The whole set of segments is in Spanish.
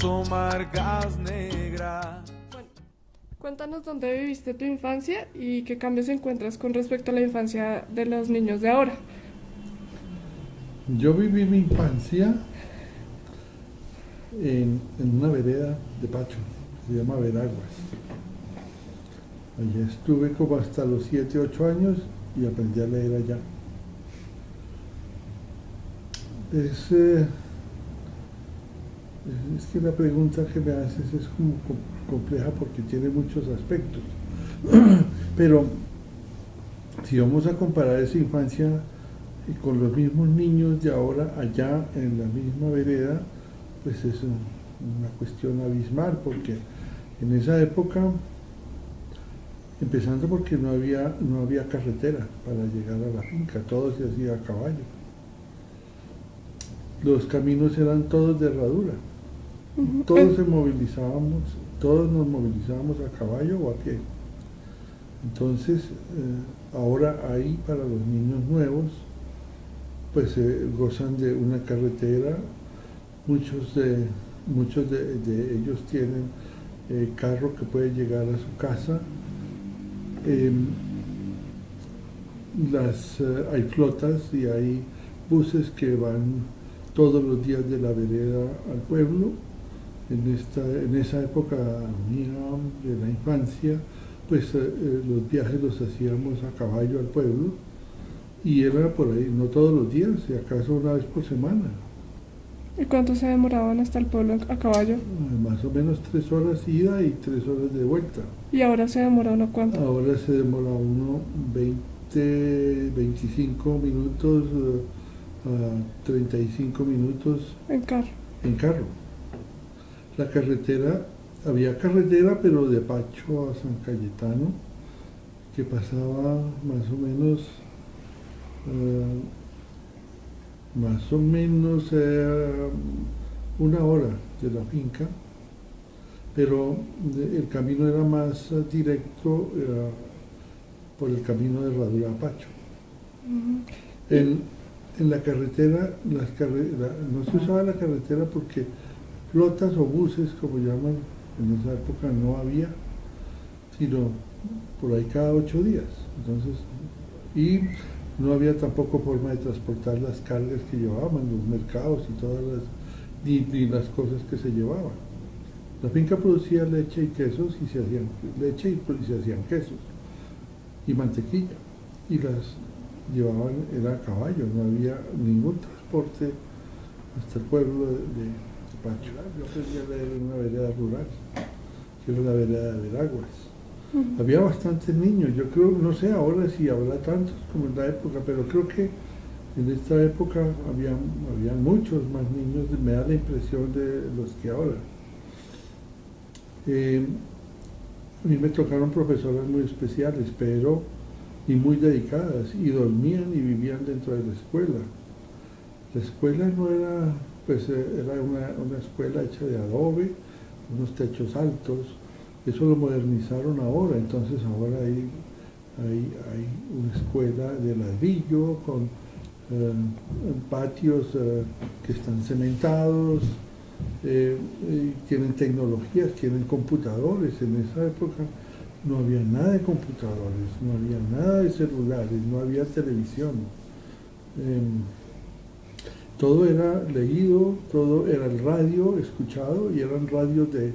asomar gas negra. Bueno, cuéntanos dónde viviste tu infancia y qué cambios encuentras con respecto a la infancia de los niños de ahora. Yo viví mi infancia en una vereda de Pacho, se llama Veraguas. Allí estuve como hasta los 7, 8 años y aprendí a leer allá. Es que la pregunta que me haces es como compleja porque tiene muchos aspectos. Pero si vamos a comparar esa infancia con los mismos niños de ahora allá en la misma vereda, pues es una cuestión abismal, porque en esa época, empezando porque no había carretera para llegar a la finca, todo se hacía a caballo. Los caminos eran todos de herradura. Todos nos movilizábamos a caballo o a pie. Entonces, ahora ahí para los niños nuevos, pues gozan de una carretera, muchos de ellos tienen carro que puede llegar a su casa. Hay flotas y hay buses que van todos los días de la vereda al pueblo. En esa época mía, de la infancia, pues los viajes los hacíamos a caballo al pueblo y era por ahí, no todos los días, si acaso una vez por semana. ¿Y cuánto se demoraban hasta el pueblo a caballo? Más o menos 3 horas ida y 3 horas de vuelta. ¿Y ahora se demora uno cuánto? Ahora se demora uno 20, 25 minutos a 35 minutos En carro. en carro. La carretera, había carretera, pero de Pacho a San Cayetano, que pasaba más o menos 1 hora de la finca, pero el camino era más directo por el camino de Herradura a Pacho. En la carretera, no se usaba la carretera porque flotas o buses, como llaman, en esa época no había, sino por ahí cada 8 días. Entonces, y no había tampoco forma de transportar las cargas que llevaban, los mercados y todas ni las cosas que se llevaban. La finca producía leche y quesos y se hacían quesos y mantequilla, y las llevaban, era a caballo, no había ningún transporte hasta el pueblo de Pacho. Yo aprendí a leer en una vereda rural, que era la vereda de Veraguas. Había bastantes niños, yo creo, no sé ahora si habrá tantos como en la época, pero creo que en esta época había muchos más niños, me da la impresión de los que ahora. A mí me tocaron profesoras muy especiales, y muy dedicadas, y dormían y vivían dentro de la escuela. La escuela no era, pues era una escuela hecha de adobe, unos techos altos. Eso lo modernizaron ahora, entonces ahora hay una escuela de ladrillo con patios que están cementados, tienen tecnologías, tienen computadores. En esa época no había nada de computadores, no había nada de celulares, no había televisión. Todo era leído, todo era el radio escuchado, y eran radios de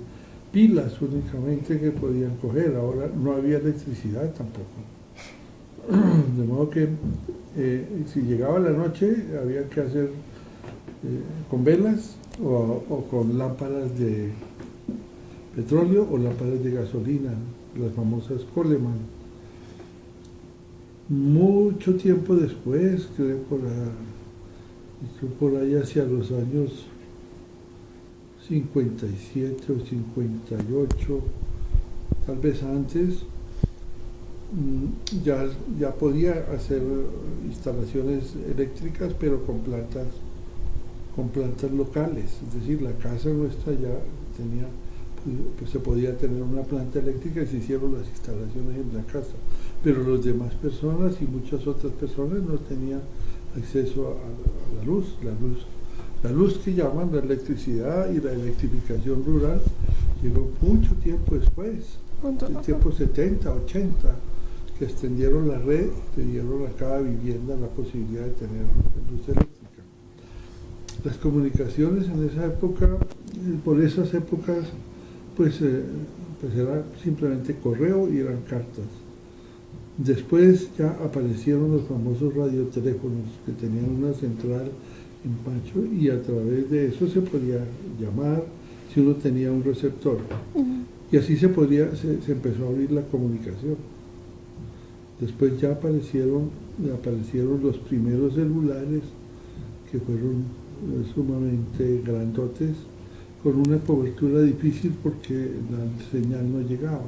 pilas únicamente que podían coger. Ahora no había electricidad tampoco. De modo que si llegaba la noche había que hacer con velas o con lámparas de petróleo o lámparas de gasolina, las famosas Coleman. Mucho tiempo después, creo por ahí hacia los años 57 o 58, tal vez antes, ya podía hacer instalaciones eléctricas, pero con plantas locales. Es decir, la casa nuestra ya tenía, pues se podía tener una planta eléctrica y se hicieron las instalaciones en la casa, pero las demás personas y muchas otras personas no tenían acceso a la luz. La luz que llaman la electricidad y la electrificación rural llegó mucho tiempo después, en tiempos 70, 80, que extendieron la red y le dieron a cada vivienda la posibilidad de tener luz eléctrica. Las comunicaciones en esa época, por esas épocas, pues era simplemente correo y eran cartas. Después ya aparecieron los famosos radioteléfonos que tenían una central en Pacho y a través de eso se podía llamar si uno tenía un receptor. Y así se empezó a abrir la comunicación. Después ya aparecieron los primeros celulares que fueron sumamente grandotes, con una cobertura difícil porque la señal no llegaba.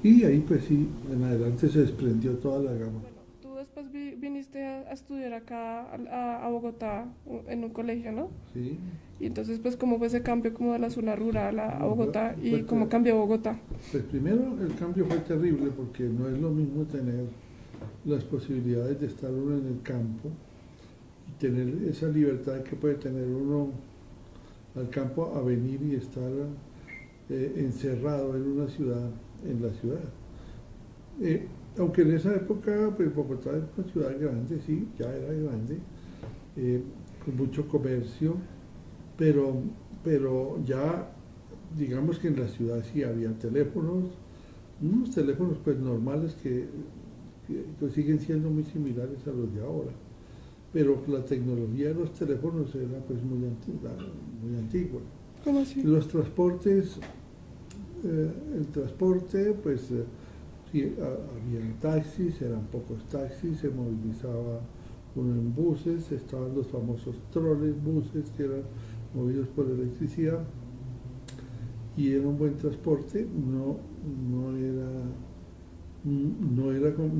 Y ahí pues sí, en adelante se desprendió toda la gama. Bueno, tú después viniste a estudiar acá a Bogotá en un colegio, ¿no? Sí. Y entonces pues cómo fue ese cambio como de la zona rural a Bogotá y Pues, cómo cambió Bogotá. Pues primero el cambio fue terrible porque no es lo mismo tener las posibilidades de estar uno en el campo y tener esa libertad que puede tener uno al campo a venir y estar encerrado en una ciudad, en la ciudad. Aunque en esa época, pues Bogotá es una ciudad grande, sí, ya era grande, con mucho comercio, pero ya, digamos que en la ciudad sí había teléfonos, unos teléfonos pues normales que siguen siendo muy similares a los de ahora, pero la tecnología de los teléfonos era pues muy antigua. ¿Cómo así? Los transportes, el transporte pues sí, había taxis, eran pocos taxis, se movilizaba uno en buses, estaban los famosos troles, buses que eran movidos por electricidad y era un buen transporte, no era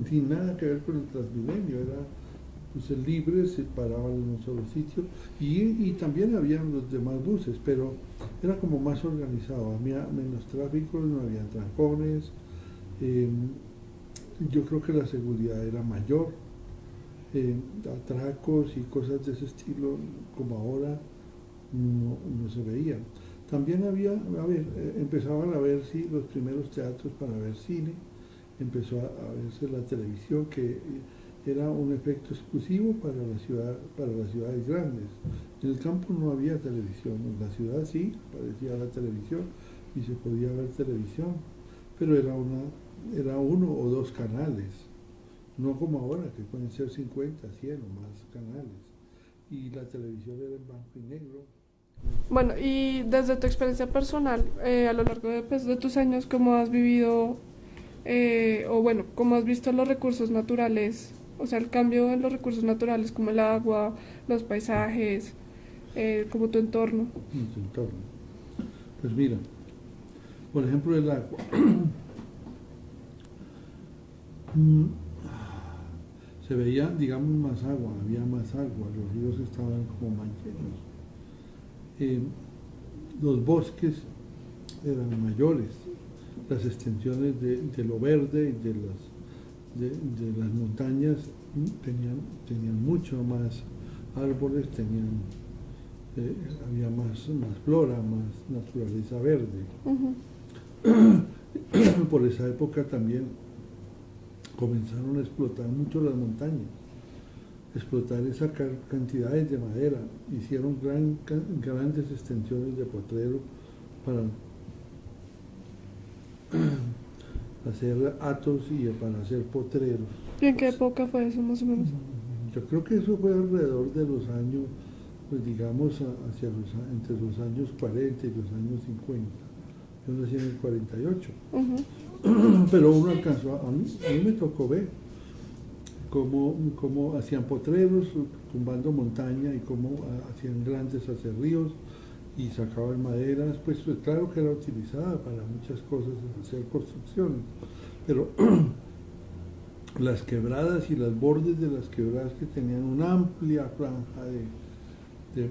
sin nada que ver con el Transmilenio, era pues libre, se paraban en un solo sitio y también habían los demás buses, pero era como más organizado, había menos tráfico, no había trancones, yo creo que la seguridad era mayor, atracos y cosas de ese estilo como ahora no se veían. También había, empezaban a ver los primeros teatros para ver cine, empezó a verse la televisión, que era un efecto exclusivo para las ciudades grandes. En el campo no había televisión, en la ciudad sí aparecía la televisión y se podía ver televisión, pero era uno o dos canales, no como ahora que pueden ser 50, 100 o más canales, y la televisión era en blanco y negro. Bueno, y desde tu experiencia personal, a lo largo de tus años, ¿cómo has vivido, o bueno, cómo has visto los recursos naturales, o sea, el cambio en los recursos naturales como el agua, los paisajes, como tu entorno? Tu entorno. Pues mira, por ejemplo el agua. Se veía, digamos, más agua, había más agua, los ríos estaban como más llenos. Los bosques eran mayores, las extensiones de lo verde y de las montañas tenían mucho más árboles, había más flora, más naturaleza verde. Por esa época también comenzaron a explotar mucho las montañas, explotar esas cantidades de madera, hicieron grandes extensiones de potrero para hacer hatos y para hacer potreros. ¿Y en qué época fue eso más o menos? Yo creo que eso fue alrededor de los años, pues digamos, entre los años 40 y los años 50. Yo nací en el 48. Pero uno alcanzó, a mí me tocó ver cómo hacían potreros, tumbando montaña y cómo hacían grandes acerríos y sacaban maderas, pues claro que era utilizada para muchas cosas, hacer construcciones, pero las quebradas y los bordes de las quebradas que tenían una amplia franja de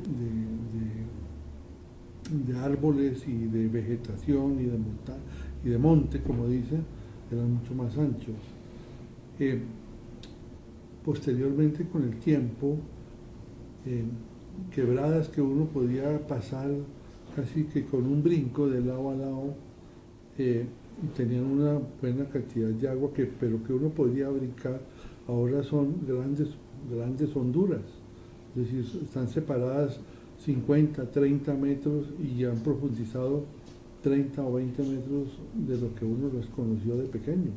árboles y de vegetación y de monte, como dicen, eran mucho más anchos. Posteriormente, con el tiempo, quebradas que uno podía pasar casi que con un brinco de lado a lado, y tenían una buena cantidad de agua, pero que uno podía brincar. Ahora son grandes honduras, es decir, están separadas 50, 30 metros y ya han profundizado 30 o 20 metros de lo que uno los conoció de pequeño.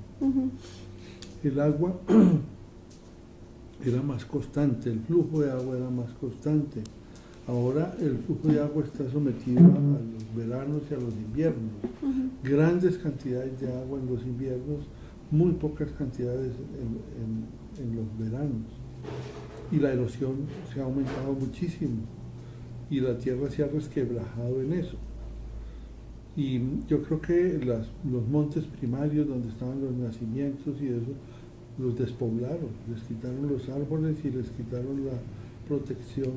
El agua era más constante, el flujo de agua era más constante. Ahora el flujo de agua está sometido a los veranos y a los inviernos. Grandes cantidades de agua en los inviernos, muy pocas cantidades en los veranos. Y la erosión se ha aumentado muchísimo y la tierra se ha resquebrajado en eso. Y yo creo que los montes primarios donde estaban los nacimientos y eso, los despoblaron, les quitaron los árboles y les quitaron la protección.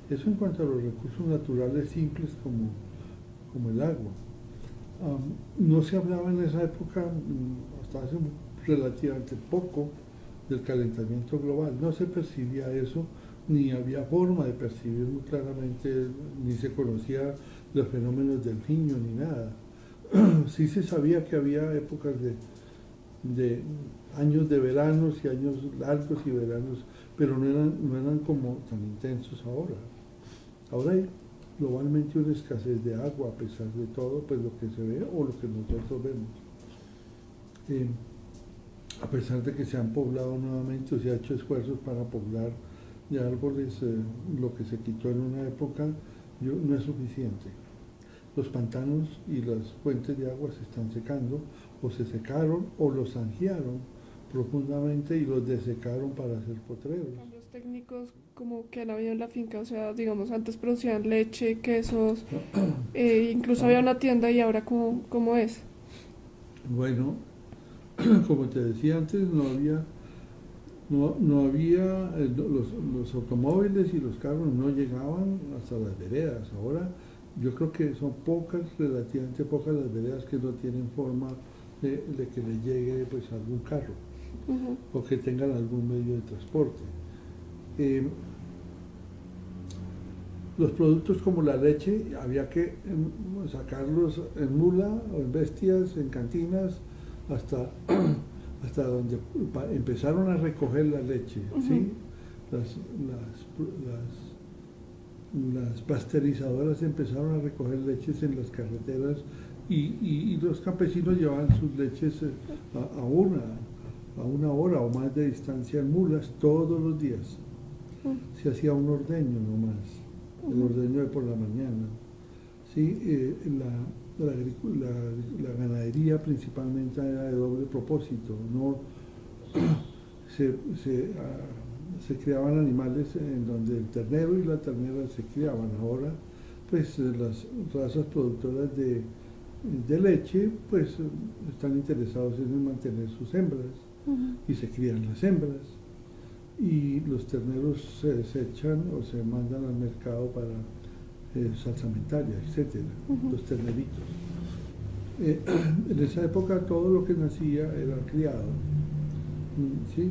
Eso en cuanto a los recursos naturales simples como el agua. No se hablaba en esa época, hasta hace relativamente poco, del calentamiento global. No se percibía eso, ni había forma de percibirlo claramente, ni se conocía los fenómenos del Niño ni nada. Sí se sabía que había épocas de años de veranos y años largos y veranos, pero no eran como tan intensos ahora. Ahora hay globalmente una escasez de agua, a pesar de todo, pues lo que se ve o lo que nosotros vemos. A pesar de que se han poblado nuevamente o se ha hecho esfuerzos para poblar de árboles, lo que se quitó en una época no es suficiente. Los pantanos y las fuentes de agua se están secando, o se secaron o los zanjearon profundamente y los desecaron para hacer potreros. Cambios técnicos como que han habido en la finca, o sea, digamos, antes producían leche, quesos, incluso había una tienda, y ahora ¿cómo es? Bueno, como te decía antes, no había los automóviles y los carros no llegaban hasta las veredas. Ahora yo creo que son relativamente pocas las veredas que no tienen forma de que le llegue pues algún carro o que tengan algún medio de transporte. Los productos como la leche había que sacarlos en mula o en bestias, en cantinas, hasta donde empezaron a recoger la leche, ¿sí? Las pasteurizadoras empezaron a recoger leches en las carreteras y los campesinos llevaban sus leches a una hora o más de distancia en mulas todos los días. Se hacía un ordeño nomás, el ordeño de por la mañana. ¿Sí? La ganadería principalmente era de doble propósito. No se criaban animales en donde el ternero y la ternera se criaban. Ahora pues las razas productoras de leche pues están interesados en mantener sus hembras y se crían las hembras, y los terneros se desechan o se mandan al mercado para salsamentaria, etcétera, los terneritos. En esa época todo lo que nacía era criado, ¿sí?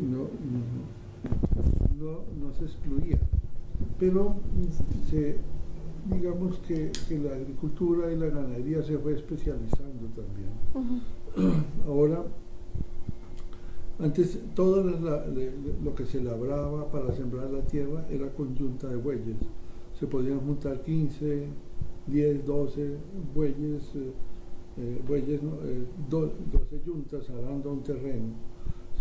No se excluía, pero digamos que la agricultura y la ganadería se fue especializando también. Ahora, antes todo lo que se labraba para sembrar la tierra era con yunta de bueyes. Se podían juntar 15, 10, 12 bueyes, 12 yuntas arando un terreno.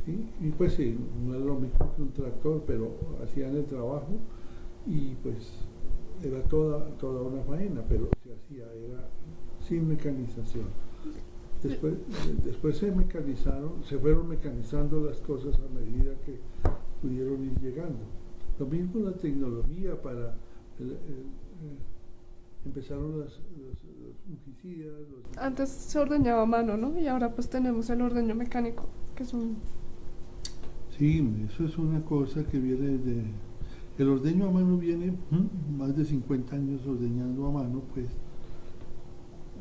¿Sí? Y pues sí, no era lo mismo que un tractor, pero hacían el trabajo y pues era toda una faena, pero se hacía, era sin mecanización. Después se fueron mecanizando las cosas a medida que pudieron ir llegando. Lo mismo la tecnología para empezaron los fungicidas. Antes se ordeñaba a mano, ¿no? Y ahora pues tenemos el ordeño mecánico, que es un... Sí, eso es una cosa que viene el ordeño a mano viene más de 50 años ordeñando a mano, pues,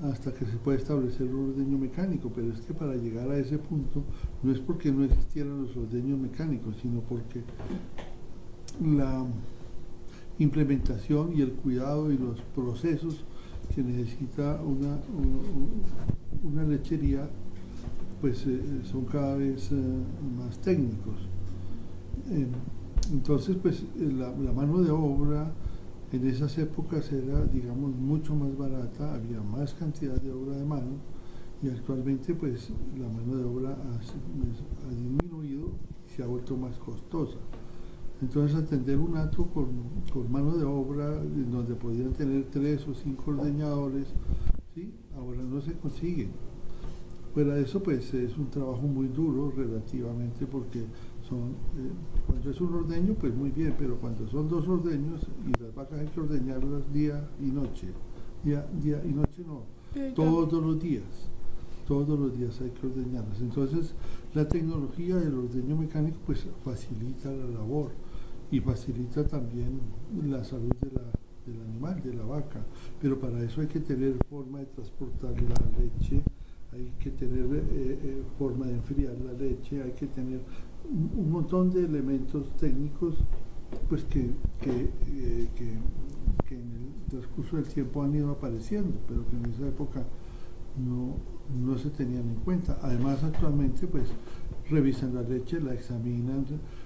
hasta que se puede establecer un ordeño mecánico, pero es que para llegar a ese punto no es porque no existieran los ordeños mecánicos, sino porque la implementación y el cuidado y los procesos que necesita una lechería, pues son cada vez más técnicos. Entonces, pues la mano de obra en esas épocas era, digamos, mucho más barata, había más cantidad de obra de mano, y actualmente pues la mano de obra ha disminuido y se ha vuelto más costosa. Entonces atender un hato con mano de obra, en donde podían tener 3 o 5 ordeñadores, ¿sí? Ahora no se consigue. Fuera de eso, pues es un trabajo muy duro relativamente, porque cuando es un ordeño, pues muy bien, pero cuando son 2 ordeños y las vacas hay que ordeñarlas día y noche, día y noche no, todos los días hay que ordeñarlas. Entonces la tecnología del ordeño mecánico pues facilita la labor y facilita también la salud del animal, de la vaca, pero para eso hay que tener forma de transportar la leche, hay que tener forma de enfriar la leche, hay que tener un montón de elementos técnicos pues que en el transcurso del tiempo han ido apareciendo, pero que en esa época no se tenían en cuenta. Además, actualmente pues revisan la leche, la examinan,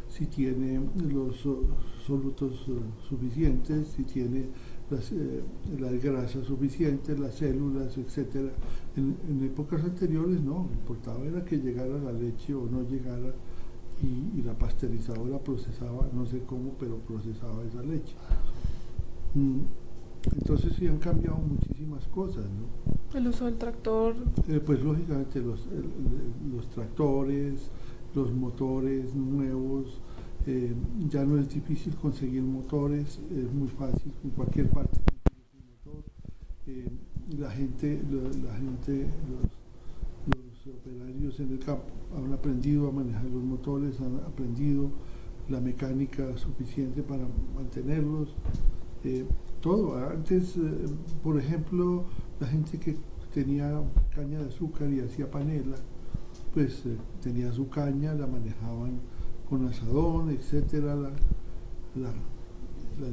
si tiene los solutos suficientes, si tiene las grasas suficientes, las células, etcétera. En épocas anteriores no, lo importaba era que llegara la leche o no llegara, y la pasteurizadora procesaba, no sé cómo, pero procesaba esa leche. Entonces sí han cambiado muchísimas cosas, ¿no? El uso del tractor. Pues lógicamente los tractores, los motores nuevos, ya no es difícil conseguir motores, es muy fácil, en cualquier parte conseguir un motor. La gente, los operarios en el campo han aprendido a manejar los motores, han aprendido la mecánica suficiente para mantenerlos. Todo. Antes, por ejemplo, la gente que tenía caña de azúcar y hacía panela, pues tenía su caña, la manejaban con asadón, etcétera, la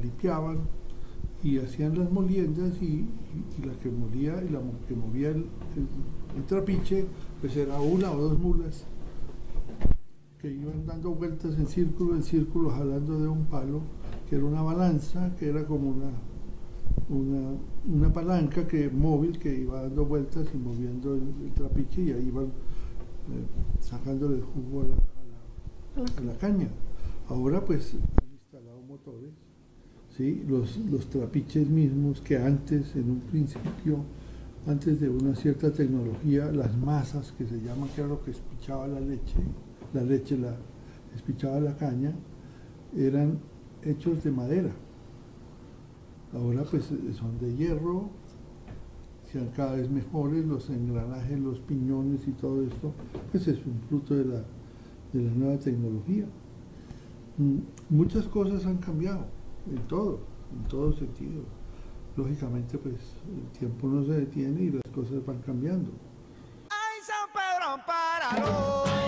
limpiaban y hacían las moliendas, y la que molía y la que movía el trapiche, pues era 1 o 2 mulas que iban dando vueltas en círculo, jalando de un palo, que era una balanza, que era como una palanca móvil que iba dando vueltas y moviendo el trapiche, y ahí iban sacándole el jugo a la caña. Ahora pues han instalado motores, ¿sí? Los trapiches mismos que antes, en un principio, antes de una cierta tecnología, las masas que se llaman, que era lo que espichaba la leche espichaba la caña, eran hechos de madera. Ahora pues son de hierro, sean cada vez mejores los engranajes, los piñones y todo esto, pues es un fruto de la nueva tecnología. Muchas cosas han cambiado, en todo sentido. Lógicamente pues el tiempo no se detiene y las cosas van cambiando. ¡Ay, San Pedro, ampáralo!